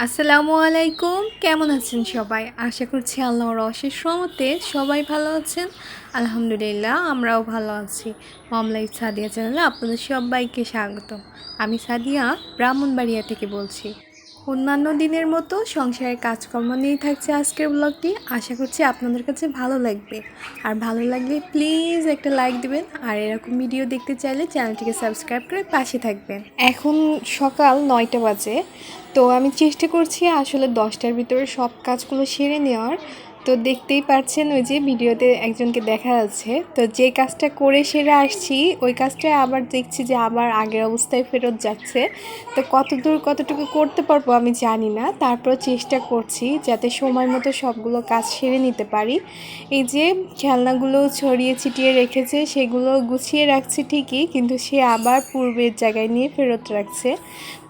আসসালামু আলাইকুম, কেমন আছেন সবাই? আশা করছি আল্লাহর অশেষ রহমতে সবাই ভালো আছেন। আলহামদুলিল্লাহ, আমরাও ভালো আছি। মম লাইফ সাদিয়া চ্যানেলে আপনাদের সবাইকে স্বাগত। আমি সাদিয়া ব্রাহ্মণবাড়িয়া থেকে বলছি। অন্যান্য দিনের মতো সংসারের কাজকর্ম নিয়েই থাকছে আজকের ব্লগটি। আশা করছি আপনাদের কাছে ভালো লাগবে। আর ভালো লাগলে প্লিজ একটা লাইক দিবেন, আর এরকম ভিডিও দেখতে চাইলে চ্যানেলটিকে সাবস্ক্রাইব করে পাশে থাকবেন। এখন সকাল 9টা বাজে। তো আমি চেষ্টা করছি আসলে 10টার ভিতরে সব কাজগুলো সেরে নেওয়ার। তো দেখতেই পাচ্ছেন ওই যে ভিডিওতে একজনকে দেখা যাচ্ছে, তো যে কাজটা করে সেরে আসছি ওই কাজটা আবার দেখছি যে আবার আগের অবস্থায় ফেরত যাচ্ছে। তো কতটুকু করতে পারবো আমি জানি না, তারপর চেষ্টা করছি যাতে সময় মতো সবগুলো কাজ সেরে নিতে পারি। এই যে খেলনাগুলো ছড়িয়ে ছিটিয়ে রেখেছে সেগুলো গুছিয়ে রাখছি ঠিকই, কিন্তু সে আবার পূর্বের জায়গায় নিয়ে ফেরত রাখছে।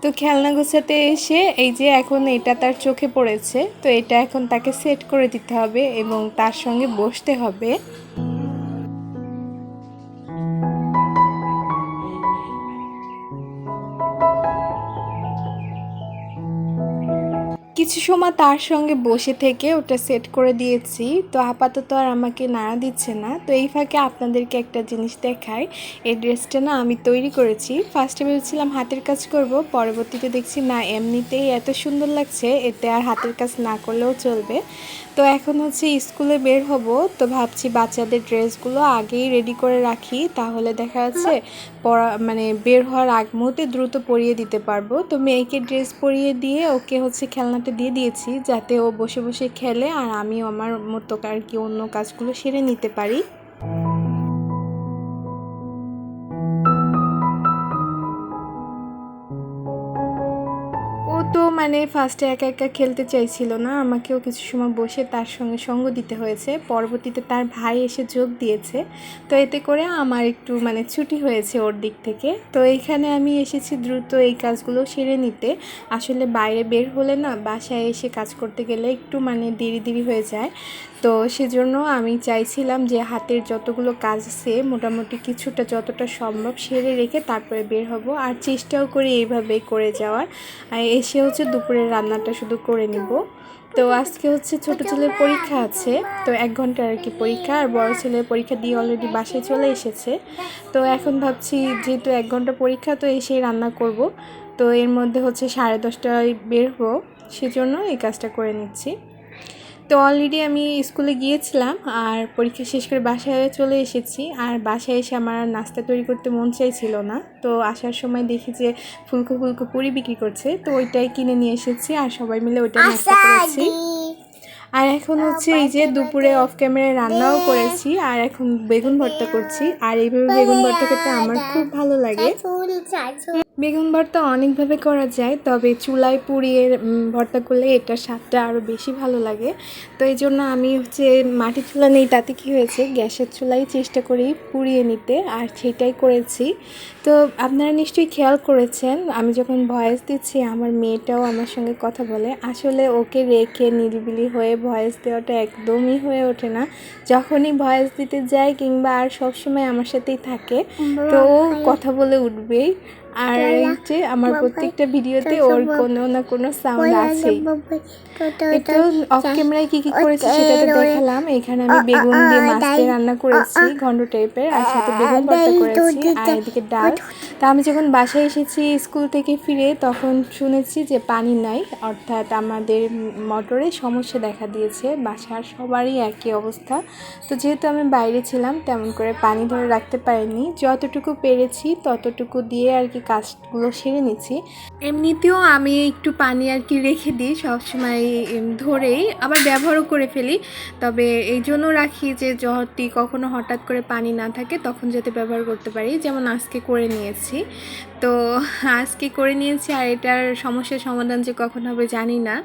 তো খেলনা গোছাতে এসে এই যে এখন এটা তার চোখে পড়েছে, তো এটা এখন তাকে সেট করে দিতে হবে এবং তার সঙ্গে বসতে হবে। কিছু সময় তার সঙ্গে বসে থেকে ওটা সেট করে দিয়েছি। তো আপাতত আর আমাকে নাড়া দিচ্ছে না। তো এই ফাঁকে আপনাদেরকে একটা জিনিস দেখাই। এই ড্রেসটা না আমি তৈরি করেছি। ফার্স্টে ভেবেছিলাম হাতের কাজ করব, পরবর্তীতে দেখছি না এমনিতেই এত সুন্দর লাগছে, এতে আর হাতের কাজ না করলেও চলবে। তো এখন হচ্ছে স্কুলে বের হব, তো ভাবছি বাচ্চাদের ড্রেসগুলো আগেই রেডি করে রাখি, তাহলে দেখা যাচ্ছে বের হওয়ার আগ মুহূর্তে দ্রুত পরিয়ে দিতে পারবো। তো মেয়েকে ড্রেস পরিয়ে দিয়ে ওকে হচ্ছে খেলনাটা দিয়ে দিয়েছি যাতে ও বসে বসে খেলে আর আমিও আমার মতো আর কি অন্য কাজগুলো সেরে নিতে পারি। ও তো ফার্স্টে একা একা খেলতে চাইছিল না, আমাকেও কিছু সময় বসে তার সঙ্গে সঙ্গ দিতে হয়েছে। পরবর্তীতে তার ভাই এসে যোগ দিয়েছে, তো এতে করে আমার একটু ছুটি হয়েছে ওর দিক থেকে। তো এইখানে আমি এসেছি দ্রুত এই কাজগুলো সেরে নিতে। আসলে বাইরে বের হলে না বাসায় এসে কাজ করতে গেলে একটু দেরি হয়ে যায়। তো সেজন্য আমি চাইছিলাম যে হাতের যতগুলো কাজ আছে মোটামুটি কিছুটা যতটা সম্ভব সেরে রেখে তারপরে বের হব, আর চেষ্টাও করি এইভাবেই করে যাওয়ার। এসে হচ্ছে দুপুরের রান্নাটা শুধু করে নিব। তো আজকে হচ্ছে ছোট ছেলের পরীক্ষা আছে, তো 1 ঘন্টার আর কি পরীক্ষা, আর বড় ছেলের পরীক্ষা দিয়ে অলরেডি বাসায় চলে এসেছে। তো এখন ভাবছি যেহেতু 1 ঘন্টা পরীক্ষা, তো এসেই রান্না করব। তো এর মধ্যে হচ্ছে 10:30টায় বের হবো, সেজন্য এই কাজটা করে নিচ্ছি। তো অলরেডি আমি স্কুলে গিয়েছিলাম আর পরীক্ষা শেষ করে বাসায় চলে এসেছি। আর বাসায় এসে আমার নাস্তা তৈরি করতে মন চাইছিল না, তো আসার সময় দেখি যে ফুলকো পুরি বিক্রি করছে, তো ওইটাই কিনে নিয়ে এসেছি আর সবাই মিলে ওইটাই নাস্তা করেছি। আর এখন হচ্ছে এই যে দুপুরে অফ ক্যামেরায় রান্নাও করেছি, আর এখন বেগুন ভর্তা করছি। আর এইভাবে বেগুন ভর্তা খেতে আমার খুব ভালো লাগে। বেগুন ভর্তা অনেকভাবে করা যায়, তবে চুলায় পুড়িয়ে ভর্তা করলে এটার স্বাদটা আরও বেশি ভালো লাগে। তো এই জন্য আমি হচ্ছে মাটির চুলা নেই, তাতে কি হয়েছে গ্যাসের চুলাই চেষ্টা করি পুড়িয়ে নিতে, আর সেটাই করেছি। তো আপনারা নিশ্চয়ই খেয়াল করেছেন আমি যখন ভয়েস দিচ্ছি আমার মেয়েটাও আমার সঙ্গে কথা বলে। আসলে ওকে রেখে নিরিবিলি হয়ে ভয়েস দেওয়াটা একদমই হয়ে ওঠে না। যখনই ভয়েস দিতে যাই কিংবা আর সবসময় আমার সাথেই থাকে, তো ও কথা বলে উঠবেই। আর এই যে আমার প্রত্যেকটা ভিডিওতে ওর কোনো না কোনো সাউন্ড আছেই। এটা অফ ক্যামেরায় কী করেছি সেটা তো দেখালাম। এখানে আমি বেগুন দিয়ে মাছ দিয়ে রান্না করেছি ঘন্ট টাইপের, আর সাথে বেগুন ভর্তা করেছি, আর এদিকে ডাল। তা আমি যখন বাসায় এসেছি স্কুল থেকে ফিরে তখন শুনেছি যে পানি নাই, অর্থাৎ আমাদের মোটরে সমস্যা দেখা দিয়েছে। বাসার সবারই একই অবস্থা। তো যেহেতু আমি বাইরে ছিলাম তেমন করে পানি ধরে রাখতে পারিনি, যতটুকু পেরেছি ততটুকু দিয়ে আর কি কাজগুলো সেরে নিচ্ছি। এমনিতেও আমি একটু পানি আর কি রেখে দিই সবসময়, ধরেই আবার ব্যবহারও করে ফেলি। তবে এই জন্য রাখি যে যদি কখনো হঠাৎ করে পানি না থাকে তখন যাতে ব্যবহার করতে পারি, যেমন আজকে করে নিয়েছি। তো আজকে করে নিয়েছি, আর এটার সমস্যার সমাধান যে কখন হবে জানি না,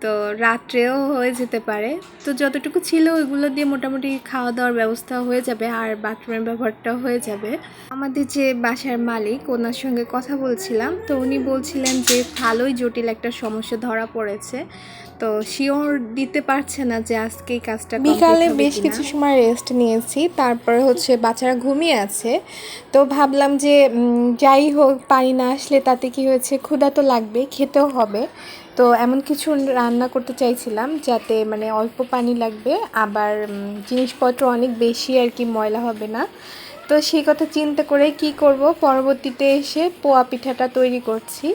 তো রাত্রেও হয়ে যেতে পারে। তো যতটুকু ছিল ওইগুলো দিয়ে মোটামুটি খাওয়া দাওয়ার ব্যবস্থা হয়ে যাবে, আর বাথরুমের ব্যবহারটাও হয়ে যাবে। আমাদের যে বাসার মালিক ওনার সঙ্গে কথা বলছিলাম, তো উনি বলছিলেন যে ভালোই জটিল একটা সমস্যা ধরা পড়েছে, তো শিওর দিতে পারছে না যে আজকে এই কাজটা বিকালে বেশ কিছু সময় রেস্ট নিয়েছি, তারপরে হচ্ছে বাচ্চারা ঘুমিয়ে আছে। তো ভাবলাম যে যাই হোক পানি না আসলে তাতে কি হয়েছে ক্ষুধা তো লাগবে, খেতেও হবে। তো এমন কিছু রান্না করতে চাইছিলাম যাতে মানে অল্প পানি লাগবে, আবার জিনিসপত্র অনেক বেশি আর কি ময়লা হবে না। তো সেই কথা চিন্তা করে কি করব, পরবর্তীতে এসে পোয়া পিঠাটা তৈরি করছি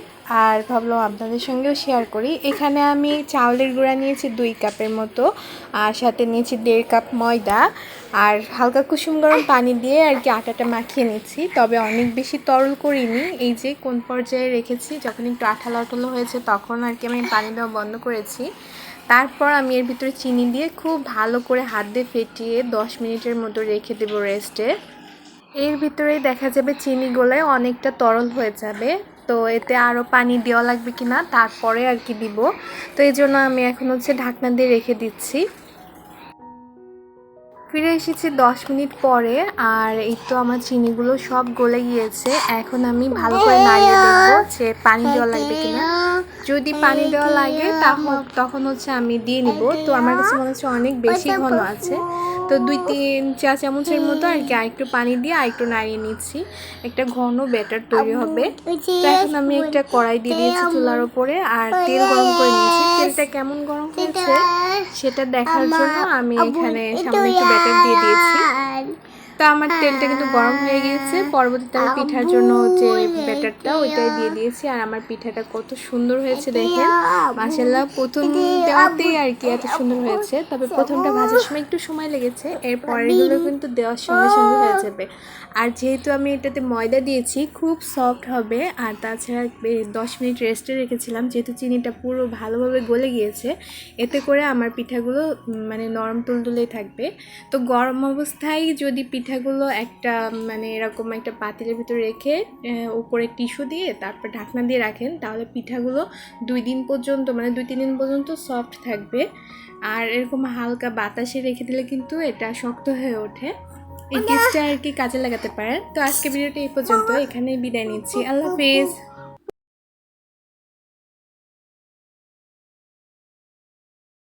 আর ভাবলাম আপনাদের সঙ্গেও শেয়ার করি। এখানে আমি চাউলের গুঁড়া নিয়েছি 2 কাপের মতো, আর সাথে নিয়েছি 1.5 কাপ ময়দা, আর হালকা কুসুম গরম পানি দিয়ে আর কি আটাটা মাখিয়ে নিচ্ছি। তবে অনেক বেশি তরল করিনি, এই যে কোন পর্যায়ে রেখেছি, যখন একটু আঠালো আঠালো হয়েছে তখন আর কি আমি পানি দেওয়া বন্ধ করেছি। তারপর আমি এর ভিতরে চিনি দিয়ে খুব ভালো করে হাত দিয়ে ফেটিয়ে 10 মিনিটের মতো রেখে দেবো রেস্টে। এর ভিতরেই দেখা যাবে চিনি গলায় অনেকটা তরল হয়ে যাবে। তো এতে আরও পানি দেওয়া লাগবে কিনা তারপরে আর কি দিব। তো এই জন্য আমি এখন ঢাকনা দিয়ে রেখে দিচ্ছি। ফিরে এসেছি 10 মিনিট পরে, আর এই তো আমার চিনিগুলো সব গলে গিয়েছে। এখন আমি ভালো করে নাড়িয়ে দেখবো যে পানি দেওয়া লাগবে কিনা। যদি পানি দেওয়া লাগে তখন আমি দিয়ে নিব। তো আমার কাছে মনে হচ্ছে অনেক বেশি ঘন আছে, তো 2-3 চা চামচের মতো আর কি আরেকটু পানি দিয়ে আরেকটু নাড়িয়ে নিচ্ছি, একটা ঘন ব্যাটার তৈরি হবে। তো এখন আমি একটা কড়াই দিয়ে দিয়েছি চুলার ওপরে, আর তেল গরম করে নিয়েছি। তেলটা কেমন গরম হয়েছে সেটা দেখার জন্য আমি এখানে সামনে একটু ব্যাটার দিয়ে দিয়েছি। তো আমার তেলটা কিন্তু গরম হয়ে গিয়েছে। পরবর্তীতে আমি পিঠার জন্য যে ব্যাটারটা ওইটাই দিয়ে দিয়েছি, আর আমার পিঠাটা কত সুন্দর হয়েছে দেখেন, মাশাআল্লাহ। প্রথম দেওয়াতেই আর কি এত সুন্দর হয়েছে, তবে প্রথমটা ভাজার সময় একটু সময় লেগেছে, এরপরেগুলো কিন্তু দেওয়ার সঙ্গে সঙ্গে হয়ে যাবে। আর যেহেতু আমি এটাতে ময়দা দিয়েছি খুব সফট হবে, আর তাছাড়া 10 মিনিট রেস্টে রেখেছিলাম, যেহেতু চিনিটা পুরো ভালোভাবে গলে গিয়েছে, এতে করে আমার পিঠাগুলো মানে নরম তুলতুলেই থাকবে। তো গরম অবস্থায় যদি পিঠাগুলো একটা মানে এরকম একটা পাতিলের ভিতরে রেখে উপরে টিস্যু দিয়ে তারপর ঢাকনা দিয়ে রাখেন, তাহলে পিঠাগুলো 2-3 দিন পর্যন্ত সফট থাকবে। আর এরকম হালকা বাতাসে রেখে দিলে কিন্তু এটা শক্ত হয়ে ওঠে। এই টিপসটা আর কি কাজে লাগাতে পারেন। তো আজকে ভিডিওটা এই পর্যন্ত, এখানেই বিদায় নিচ্ছি। আল্লাহ হাফেজ।